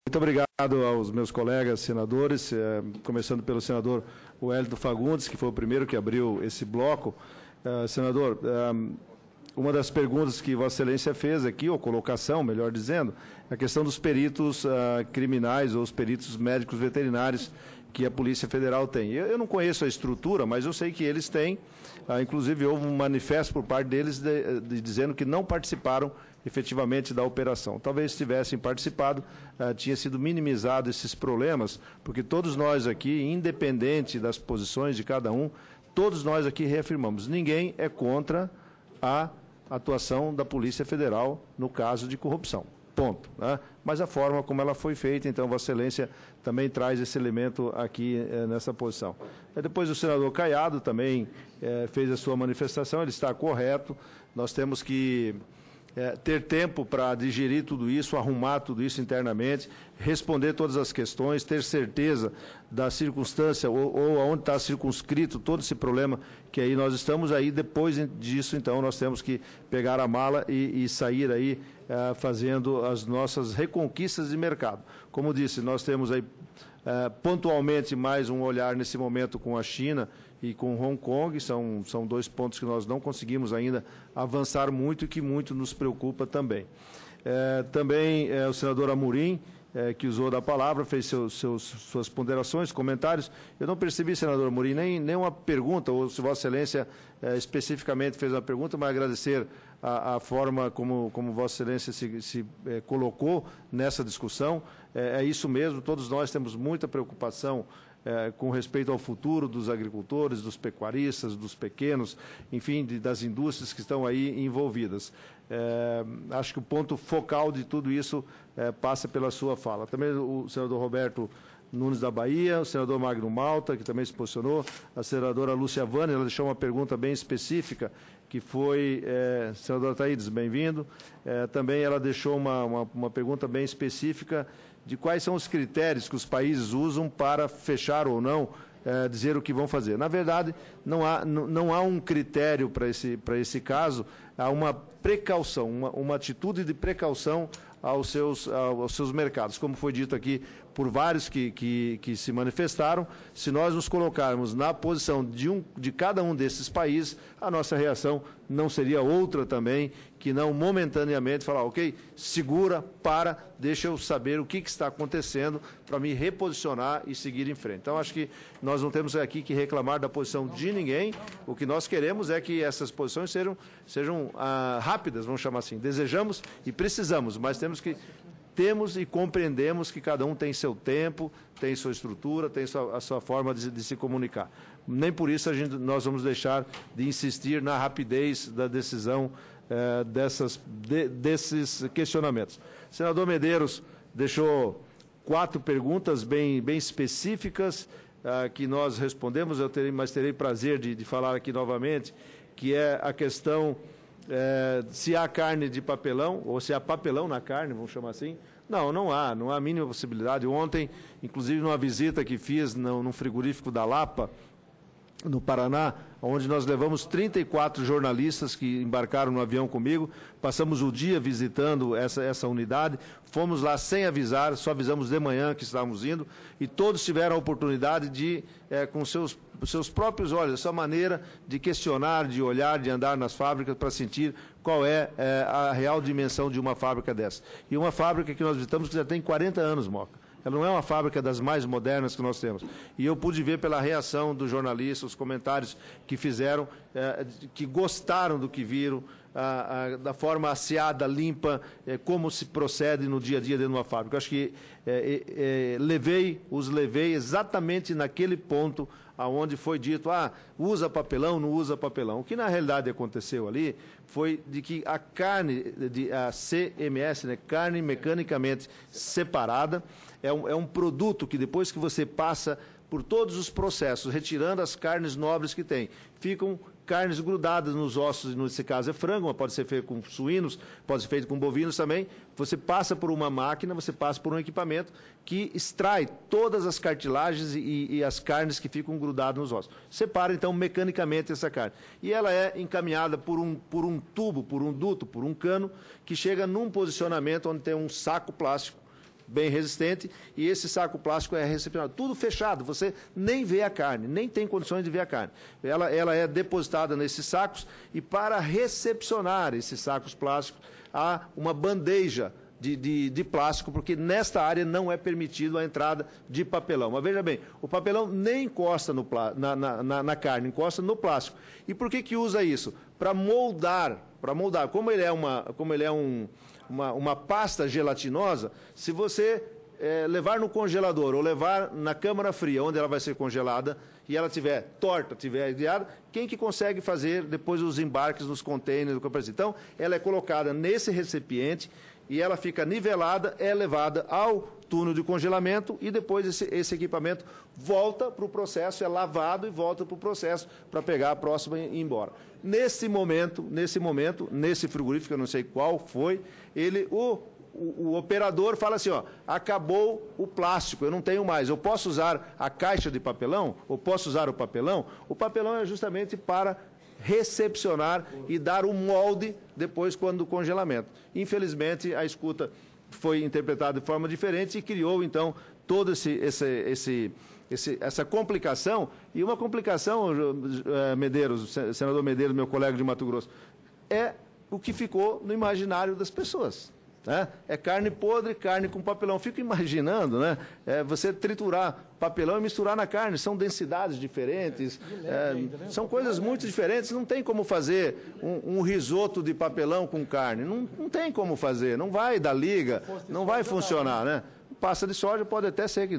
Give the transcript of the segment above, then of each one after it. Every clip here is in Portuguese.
Muito obrigado aos meus colegas senadores, começando pelo senador Wellington Fagundes, que foi o primeiro que abriu esse bloco. Senador, uma das perguntas que Vossa Excelência fez aqui, ou colocação, melhor dizendo, é a questão dos peritos criminais ou os peritos médicos veterinários que a Polícia Federal tem. Eu não conheço a estrutura, mas eu sei que eles têm, inclusive houve um manifesto por parte deles dizendo que não participaram efetivamente da operação. Talvez se tivessem participado, tinha sido minimizado esses problemas, porque todos nós aqui, independente das posições de cada um, todos nós aqui reafirmamos, ninguém é contra a atuação da Polícia Federal no caso de corrupção. Ponto. Né? Mas a forma como ela foi feita, então, Vossa Excelência também traz esse elemento aqui nessa posição. Depois o senador Caiado também fez a sua manifestação, ele está correto, nós temos que ter tempo para digerir tudo isso, arrumar tudo isso internamente, responder todas as questões, ter certeza da circunstância ou aonde está circunscrito todo esse problema que aí nós estamos, aí depois disso, então, nós temos que pegar a mala e sair aí fazendo as nossas reconquistas de mercado. Como disse, nós temos aí pontualmente mais um olhar nesse momento com a China e com Hong Kong, são dois pontos que nós não conseguimos ainda avançar muito e que muito nos preocupa também. Também o senador Amorim, que usou da palavra, fez suas ponderações, comentários. Eu não percebi, senador Amorim, nem uma pergunta, ou se Vossa Excelência especificamente fez uma pergunta, mas agradecer a forma como Vossa Excelência se colocou nessa discussão. É isso mesmo, todos nós temos muita preocupação com respeito ao futuro dos agricultores, dos pecuaristas, dos pequenos, enfim, das indústrias que estão aí envolvidas. Acho que o ponto focal de tudo isso passa pela sua fala. Também o senador Roberto Nunes da Bahia, o senador Magno Malta, que também se posicionou, a senadora Lúcia Vane, ela deixou uma pergunta bem específica, que foi, senadora Thaídes, bem-vindo, também ela deixou uma pergunta bem específica de quais são os critérios que os países usam para fechar ou não, dizer o que vão fazer. Na verdade, não há um critério para esse caso, há uma precaução, uma atitude de precaução aos seus mercados. Como foi dito aqui por vários que se manifestaram, se nós nos colocarmos na posição de cada um desses países, a nossa reação não seria outra também, que não momentaneamente falar, ok, segura, deixa eu saber o que está acontecendo para me reposicionar e seguir em frente. Então, acho que nós não temos aqui que reclamar da posição de ninguém, o que nós queremos é que essas posições sejam rápidas, vamos chamar assim. Desejamos e precisamos, mas temos e compreendemos que cada um tem seu tempo, tem sua estrutura, tem a sua forma de se comunicar. Nem por isso nós vamos deixar de insistir na rapidez da decisão desses questionamentos. O senador Medeiros deixou 4 perguntas bem específicas que nós respondemos, mas terei prazer de falar aqui novamente, que é a questão se há carne de papelão, ou se há papelão na carne, vamos chamar assim. Não há a mínima possibilidade. Ontem, inclusive, numa visita que fiz num frigorífico da Lapa, no Paraná, onde nós levamos 34 jornalistas que embarcaram no avião comigo, passamos o dia visitando essa unidade, fomos lá sem avisar, só avisamos de manhã que estávamos indo, e todos tiveram a oportunidade de, com seus próprios olhos, essa maneira de questionar, de olhar, de andar nas fábricas para sentir qual é a real dimensão de uma fábrica dessa. E uma fábrica que nós visitamos que já tem 40 anos, Moca. Ela não é uma fábrica das mais modernas que nós temos. E eu pude ver pela reação dos jornalistas, os comentários que fizeram, que gostaram do que viram, da forma asseada, limpa, como se procede no dia a dia dentro de uma fábrica. Eu acho que os levei exatamente naquele ponto onde foi dito, usa papelão, não usa papelão. O que na realidade aconteceu ali foi de que a carne, a CMS, né, carne mecanicamente separada, é um produto que depois que você passa por todos os processos, retirando as carnes nobres que tem, ficam carnes grudadas nos ossos, nesse caso é frango, mas pode ser feito com suínos, pode ser feito com bovinos também. Você passa por uma máquina, você passa por um equipamento que extrai todas as cartilagens e as carnes que ficam grudadas nos ossos. Separa, então, mecanicamente essa carne. E ela é encaminhada por um tubo, por um duto, por um cano, que chega num posicionamento onde tem um saco plástico bem resistente, e esse saco plástico é recepcionado. Tudo fechado, você nem vê a carne, nem tem condições de ver a carne. Ela é depositada nesses sacos, e para recepcionar esses sacos plásticos, há uma bandeja de plástico, porque nesta área não é permitido a entrada de papelão. Mas veja bem, o papelão nem encosta na carne, encosta no plástico. E por que usa isso? Para moldar. Como ele é uma pasta gelatinosa, se você levar no congelador ou levar na câmara fria, onde ela vai ser congelada, e ela estiver torta, estiver guiada, quem que consegue fazer depois os embarques nos contêineres? Então, ela é colocada nesse recipiente e ela fica nivelada, é levada ao túnel de congelamento e depois esse equipamento volta para o processo, é lavado e volta para o processo para pegar a próxima e ir embora. Nesse momento, nesse frigorífico, eu não sei qual foi, o operador fala assim, ó, acabou o plástico, eu não tenho mais, eu posso usar a caixa de papelão? Ou posso usar o papelão? O papelão é justamente para recepcionar e dar o molde depois quando do congelamento. Infelizmente, a escuta foi interpretada de forma diferente e criou, então, toda essa complicação, e uma complicação, Medeiros, senador Medeiros, meu colega de Mato Grosso, é o que ficou no imaginário das pessoas. É carne podre, carne com papelão. Fico imaginando, né? Você triturar papelão e misturar na carne. São densidades diferentes, são coisas muito diferentes. Não tem como fazer um risoto de papelão com carne. Não tem como fazer, não vai dar liga, não vai funcionar, né? Pasta de soja pode até ser que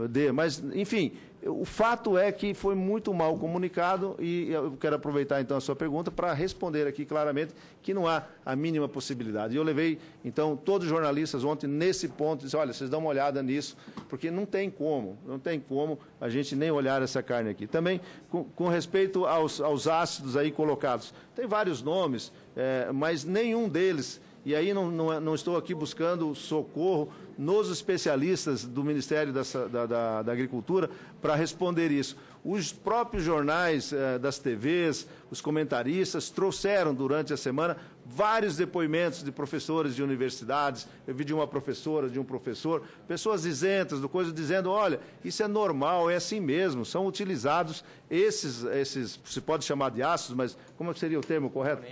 dê, mas, enfim, o fato é que foi muito mal comunicado e eu quero aproveitar, então, a sua pergunta para responder aqui claramente que não há a mínima possibilidade. E eu levei, então, todos os jornalistas ontem nesse ponto, disse, olha, vocês dão uma olhada nisso, porque não tem como a gente nem olhar essa carne aqui. Também, com respeito aos ácidos aí colocados, tem vários nomes, mas nenhum deles, e aí não estou aqui buscando socorro nos especialistas do Ministério da Agricultura para responder isso. Os próprios jornais das TVs, os comentaristas, trouxeram durante a semana vários depoimentos de professores de universidades. Eu vi de uma professora, de um professor, pessoas isentas do coisa, dizendo, olha, isso é normal, é assim mesmo, são utilizados esses se pode chamar de ácidos, mas como seria o termo correto?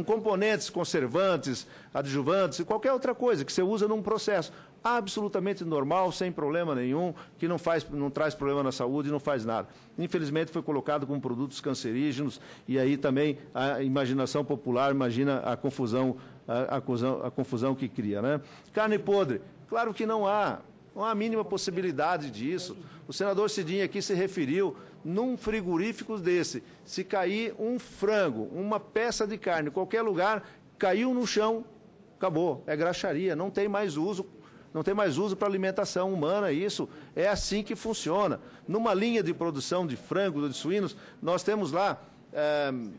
Componentes conservantes, adjuvantes e qualquer outra coisa que você usa num processo absolutamente normal, sem problema nenhum, que não traz problema na saúde e não faz nada. Infelizmente, foi colocado como produtos cancerígenos e aí também a imaginação popular imagina a confusão que cria, né? Carne podre, claro que não há a mínima possibilidade disso. O senador Cidinha aqui se referiu, num frigorífico desse, se cair um frango, uma peça de carne, em qualquer lugar, caiu no chão, acabou, é graxaria, não tem mais uso para alimentação humana, isso é assim que funciona. Numa linha de produção de frango, de suínos, nós temos lá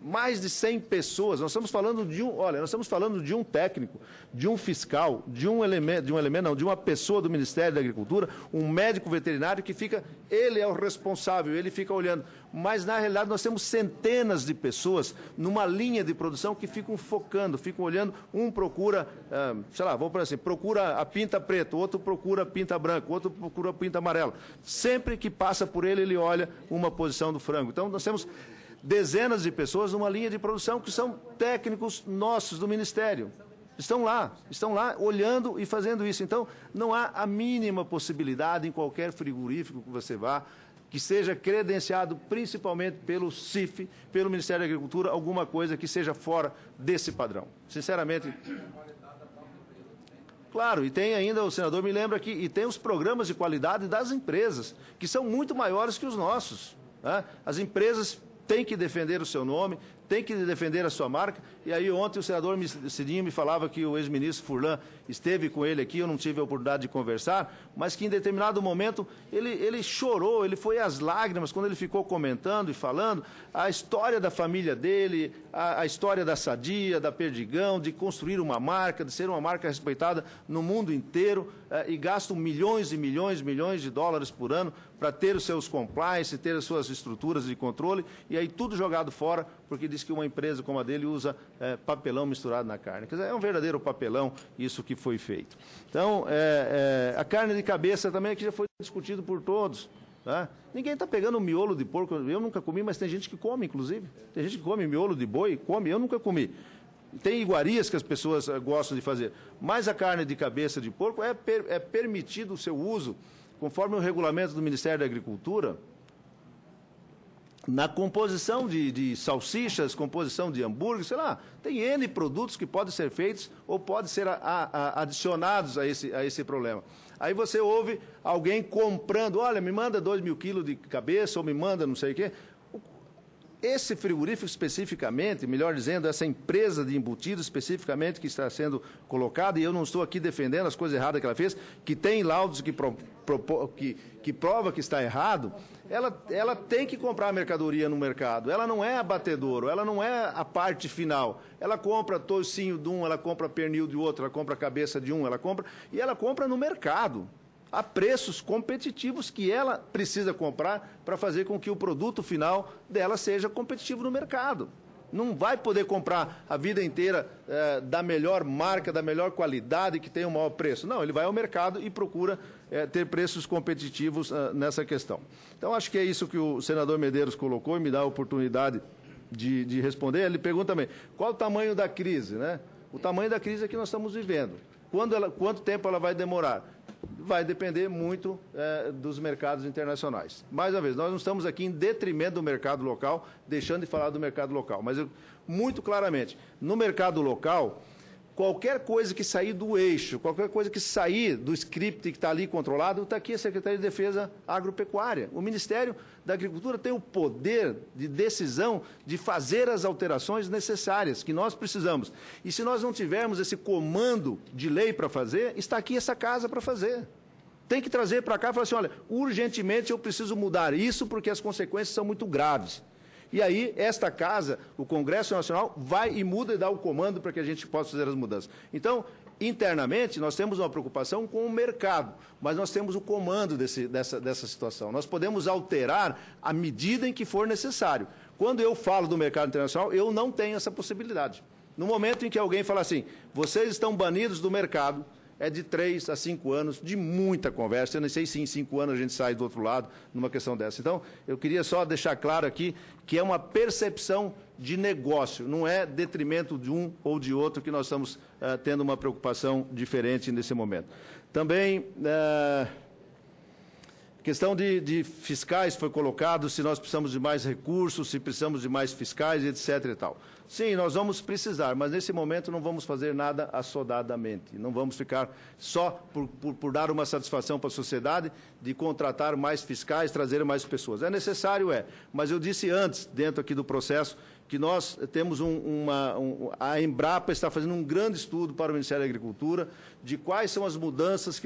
mais de 100 pessoas, nós estamos falando de um técnico, de um fiscal, de uma pessoa do Ministério da Agricultura, um médico veterinário que ele é o responsável, ele fica olhando. Mas, na realidade, nós temos centenas de pessoas numa linha de produção que ficam focando, ficam olhando, um procura, vamos por assim, procura a pinta preta, outro procura a pinta branca, outro procura a pinta amarela. Sempre que passa por ele, ele olha uma posição do frango. Então, nós temos dezenas de pessoas numa linha de produção que são técnicos nossos do Ministério. Estão lá olhando e fazendo isso. Então, não há a mínima possibilidade em qualquer frigorífico que você vá, que seja credenciado principalmente pelo CIF, pelo Ministério da Agricultura, alguma coisa que seja fora desse padrão. Sinceramente... Claro, e tem ainda, o senador me lembra aqui, e tem os programas de qualidade das empresas, que são muito maiores que os nossos, né? As empresas têm que defender o seu nome, têm que defender a sua marca. E aí ontem o senador Cidinho me falava que o ex-ministro Furlan esteve com ele aqui, eu não tive a oportunidade de conversar, mas que em determinado momento ele chorou, ele foi às lágrimas quando ele ficou comentando e falando a história da família dele, a história da Sadia, da Perdigão, de construir uma marca, de ser uma marca respeitada no mundo inteiro, e gastam milhões e milhões de dólares por ano para ter os seus compliance, ter as suas estruturas de controle, e aí tudo jogado fora, porque disse diz que uma empresa como a dele usa papelão misturado na carne. Quer dizer, é um verdadeiro papelão isso que foi feito. Então, a carne de cabeça também aqui já foi discutido por todos. Tá? Ninguém está pegando miolo de porco, eu nunca comi, mas tem gente que come, inclusive. Tem gente que come miolo de boi, come, eu nunca comi. Tem iguarias que as pessoas gostam de fazer, mas a carne de cabeça de porco é permitido o seu uso, conforme o regulamento do Ministério da Agricultura, na composição de salsichas, composição de hambúrguer, sei lá, tem N produtos que podem ser feitos ou podem ser adicionados a esse problema. Aí você ouve alguém comprando, olha, me manda 2.000 quilos de cabeça ou me manda não sei o quê. Esse frigorífico especificamente, melhor dizendo, essa empresa de embutidos especificamente que está sendo colocada, e eu não estou aqui defendendo as coisas erradas que ela fez, que tem laudos que prova que está errado, ela tem que comprar a mercadoria no mercado. Ela não é abatedouro, ela não é a parte final. Ela compra toicinho de um, ela compra pernil de outro, ela compra cabeça de um, ela compra no mercado, a preços competitivos que ela precisa comprar para fazer com que o produto final dela seja competitivo no mercado. Não vai poder comprar a vida inteira da melhor marca, da melhor qualidade, que tem o maior preço. Não, ele vai ao mercado e procura ter preços competitivos nessa questão. Então, acho que é isso que o senador Medeiros colocou e me dá a oportunidade de responder. Ele pergunta também, qual o tamanho da crise, né? O tamanho da crise é que nós estamos vivendo. Quanto tempo ela vai demorar? Vai depender muito dos mercados internacionais. Mais uma vez, nós não estamos aqui em detrimento do mercado local, deixando de falar do mercado local. Mas, muito claramente, no mercado local, qualquer coisa que sair do eixo, qualquer coisa que sair do script que está ali controlado, está aqui a Secretaria de Defesa Agropecuária. O Ministério da Agricultura tem o poder de decisão de fazer as alterações necessárias que nós precisamos. E se nós não tivermos esse comando de lei para fazer, está aqui essa casa para fazer. Tem que trazer para cá e falar assim, olha, urgentemente eu preciso mudar isso porque as consequências são muito graves. E aí, esta casa, o Congresso Nacional, vai e muda e dá o comando para que a gente possa fazer as mudanças. Então, internamente, nós temos uma preocupação com o mercado, mas nós temos o comando dessa situação. Nós podemos alterar à medida em que for necessário. Quando eu falo do mercado internacional, eu não tenho essa possibilidade. No momento em que alguém fala assim, vocês estão banidos do mercado, é de 3 a 5 anos de muita conversa. Eu não sei se em 5 anos a gente sai do outro lado numa questão dessa. Então, eu queria só deixar claro aqui que é uma percepção de negócio, não é detrimento de um ou de outro que nós estamos tendo uma preocupação diferente nesse momento. Também, questão de fiscais foi colocado, se nós precisamos de mais recursos, se precisamos de mais fiscais, etc. e tal. Sim, nós vamos precisar, mas nesse momento não vamos fazer nada assodadamente. Não vamos ficar só por dar uma satisfação para a sociedade de contratar mais fiscais, trazer mais pessoas. É necessário, mas eu disse antes, dentro aqui do processo, que nós temos a Embrapa está fazendo um grande estudo para o Ministério da Agricultura de quais são as mudanças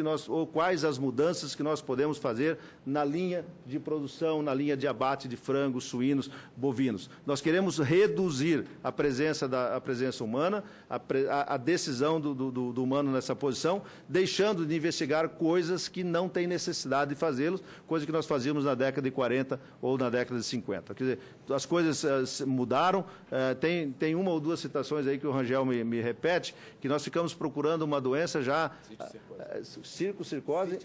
quais as mudanças que nós podemos fazer na linha de produção, na linha de abate de frangos, suínos, bovinos. Nós queremos reduzir a presença humana, a decisão do humano nessa posição, deixando de investigar coisas que não tem necessidade de fazê-los, coisa que nós fazíamos na década de 40 ou na década de 50. Quer dizer, as coisas mudaram. Tem uma ou duas citações aí que o Rangel me repete, que nós ficamos procurando uma doença já... Circose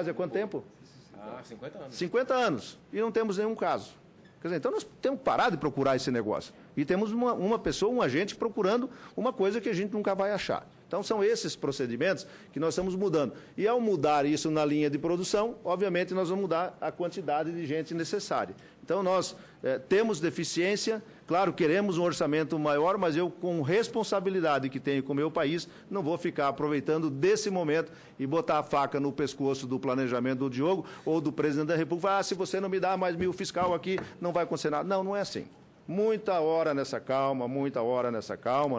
há quanto tempo? 50 anos. 50 anos. E não temos nenhum caso. Quer dizer, então nós temos que parar de procurar esse negócio. E temos uma pessoa, um agente procurando uma coisa que a gente nunca vai achar. Então, são esses procedimentos que nós estamos mudando. E, ao mudar isso na linha de produção, obviamente, nós vamos mudar a quantidade de gente necessária. Então, nós temos deficiência, claro, queremos um orçamento maior, mas eu, com responsabilidade que tenho com o meu país, não vou ficar aproveitando desse momento e botar a faca no pescoço do planejamento do Diogo ou do presidente da República, falar, se você não me dá mais 1.000 fiscal aqui, não vai acontecer nada. Não, não é assim. Muita hora nessa calma,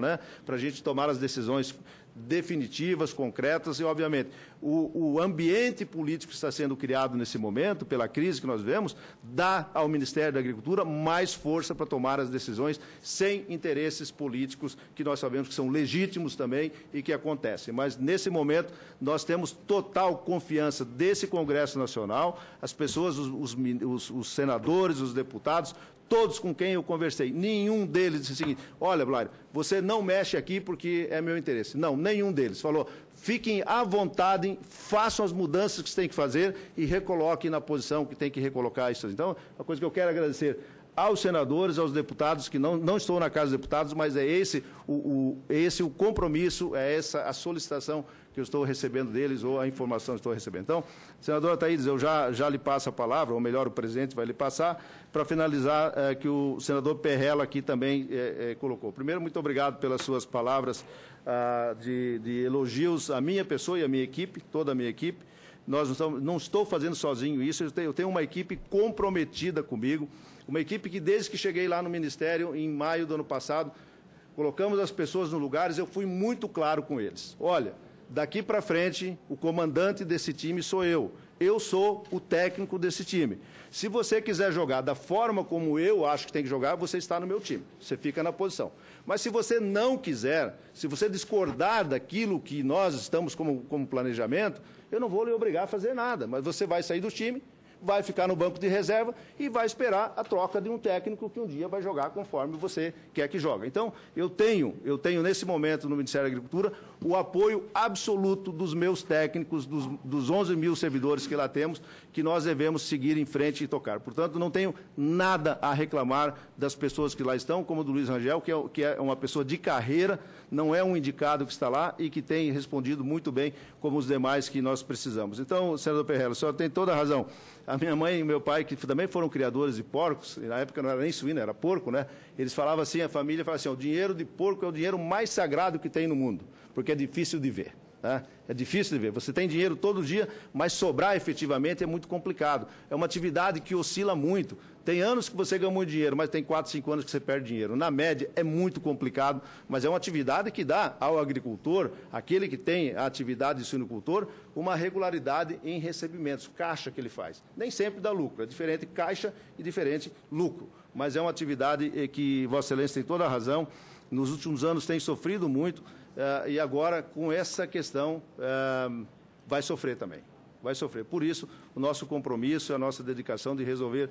né, para a gente tomar as decisões definitivas, concretas e, obviamente, o ambiente político que está sendo criado nesse momento, pela crise que nós vemos, dá ao Ministério da Agricultura mais força para tomar as decisões sem interesses políticos que nós sabemos que são legítimos também e que acontecem. Mas, nesse momento, nós temos total confiança desse Congresso Nacional, as pessoas, os senadores, os deputados, todos com quem eu conversei, nenhum deles disse o seguinte: olha, Blário, você não mexe aqui porque é meu interesse. Não, nenhum deles. Falou, fiquem à vontade, façam as mudanças que têm que fazer e recoloquem na posição que tem que recolocar isso. Então, a coisa que eu quero agradecer aos senadores, aos deputados, que não estou na Casa dos Deputados, mas é esse o compromisso, é essa a solicitação que eu estou recebendo deles, ou a informação que estou recebendo. Então, senadora Thaídes, eu já lhe passo a palavra, ou melhor, o presidente vai lhe passar, para finalizar, que o senador Perrella aqui também colocou. Primeiro, muito obrigado pelas suas palavras de elogios à minha pessoa e à minha equipe, toda a minha equipe. Não estou fazendo sozinho isso, eu tenho uma equipe comprometida comigo, uma equipe que, desde que cheguei lá no Ministério, em maio do ano passado, colocamos as pessoas nos lugares, eu fui muito claro com eles. Olha, daqui para frente, o comandante desse time sou eu. Eu sou o técnico desse time. Se você quiser jogar da forma como eu acho que tem que jogar, você está no meu time. Você fica na posição. Mas se você não quiser, se você discordar daquilo que nós estamos como planejamento, eu não vou lhe obrigar a fazer nada. Mas você vai sair do time, vai ficar no banco de reserva e vai esperar a troca de um técnico que um dia vai jogar conforme você quer que jogue. Então, eu tenho nesse momento no Ministério da Agricultura o apoio absoluto dos meus técnicos, dos 11 mil servidores que lá temos, que nós devemos seguir em frente e tocar. Portanto, não tenho nada a reclamar das pessoas que lá estão, como do Luiz Rangel, que é uma pessoa de carreira, não é um indicado que está lá e que tem respondido muito bem como os demais que nós precisamos. Então, senador Perrella, o senhor tem toda a razão. A minha mãe e meu pai, que também foram criadores de porcos, na época não era nem suíno, era porco, né? Eles falavam assim, a família falava assim, o dinheiro de porco é o dinheiro mais sagrado que tem no mundo, porque é difícil de ver. Tá? É difícil de ver. Você tem dinheiro todo dia, mas sobrar efetivamente é muito complicado. É uma atividade que oscila muito. Tem anos que você ganha muito dinheiro, mas tem 4, 5 anos que você perde dinheiro. Na média, é muito complicado, mas é uma atividade que dá ao agricultor, aquele que tem a atividade de suinocultor, uma regularidade em recebimentos, caixa que ele faz. Nem sempre dá lucro, é diferente caixa e diferente lucro. Mas é uma atividade que Vossa Excelência tem toda a razão. Nos últimos anos tem sofrido muito, e agora, com essa questão, vai sofrer também. Vai sofrer. Por isso, o nosso compromisso, a nossa dedicação de resolver,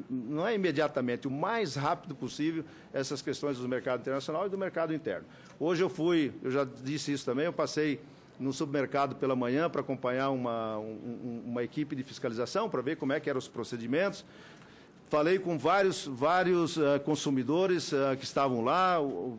não é imediatamente, o mais rápido possível, essas questões do mercado internacional e do mercado interno. Hoje eu já disse isso também, eu passei no supermercado pela manhã para acompanhar uma equipe de fiscalização, para ver como é que eram os procedimentos. Falei com vários consumidores que estavam lá,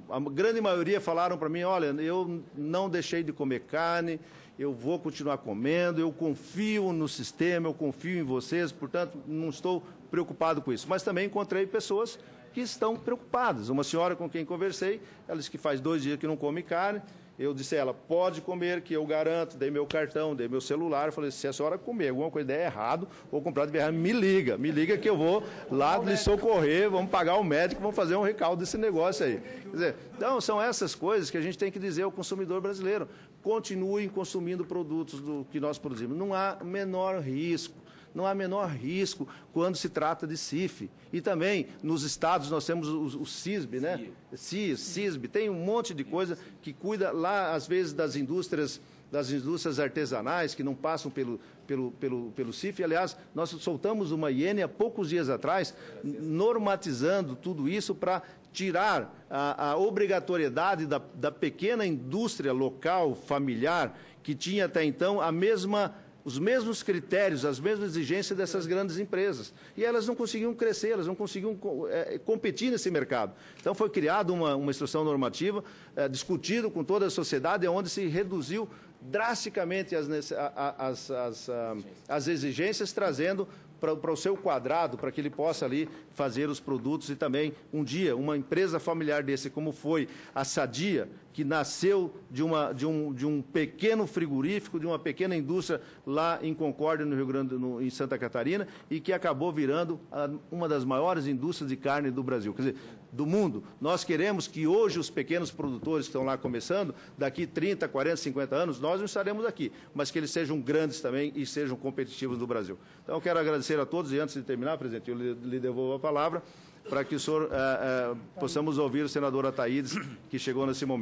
a grande maioria falaram para mim, olha, eu não deixei de comer carne, eu vou continuar comendo, eu confio no sistema, eu confio em vocês, portanto, não estou preocupado com isso. Mas também encontrei pessoas que estão preocupadas. Uma senhora com quem conversei, ela disse que faz 2 dias que não come carne. Eu disse a ela, pode comer, que eu garanto, dei meu cartão, dei meu celular, falei, se a senhora comer alguma coisa der errado, ou comprar de errado, me liga que eu vou lá lhe socorrer, vamos pagar o médico, vamos fazer um recaldo desse negócio aí. Quer dizer, então, são essas coisas que a gente tem que dizer ao consumidor brasileiro, continuem consumindo produtos que nós produzimos, não há menor risco. Não há menor risco quando se trata de CIF. E também, nos estados, nós temos o CISB, né? CISB, tem um monte de coisa que cuida lá, às vezes, das indústrias artesanais, que não passam pelo CIF. Aliás, nós soltamos uma IN há poucos dias atrás, normatizando tudo isso para tirar a obrigatoriedade da pequena indústria local, familiar, que tinha até então os mesmos critérios, as mesmas exigências dessas grandes empresas. E elas não conseguiam crescer, elas não conseguiam competir nesse mercado. Então, foi criada uma instrução normativa, discutido com toda a sociedade, onde se reduziu drasticamente as exigências, trazendo para o seu quadrado, para que ele possa ali fazer os produtos e também, um dia, uma empresa familiar desse, como foi a Sadia, que nasceu de um pequeno frigorífico, de uma pequena indústria lá em Concórdia, no Rio Grande, em Santa Catarina, e que acabou virando uma das maiores indústrias de carne do Brasil, quer dizer, do mundo. Nós queremos que hoje os pequenos produtores que estão lá começando, daqui 30, 40, 50 anos, nós não estaremos aqui, mas que eles sejam grandes também e sejam competitivos no Brasil. Então, eu quero agradecer a todos, e antes de terminar, presidente, eu lhe devolvo a palavra, para que o senhor possamos ouvir o senador Ataídes, que chegou nesse momento.